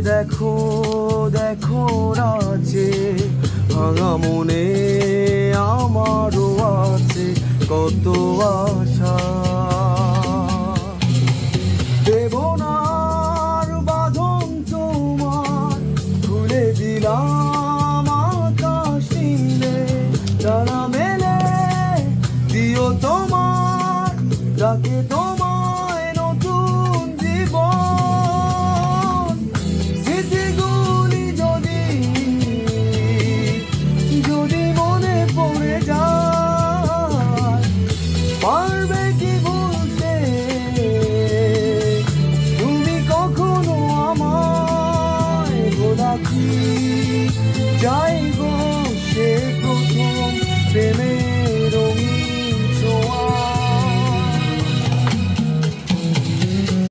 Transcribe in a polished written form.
দেখো দেখো রাজে ভাঙা মনে আমারও আছে কত আশা। দেবনার বাঁধন তোমার খুলে দিলাম আকাশ নীলে, তারা মেলে দিও তোমার ডাকে তোমায় নতুন জীবন। স্মৃতিগুলি যদি যদি মনে পড়ে যায়, পারবে কি বলতে তুমি কখনো আমায় ভোলা কি? যাই গো সে প্রথম প্রেমে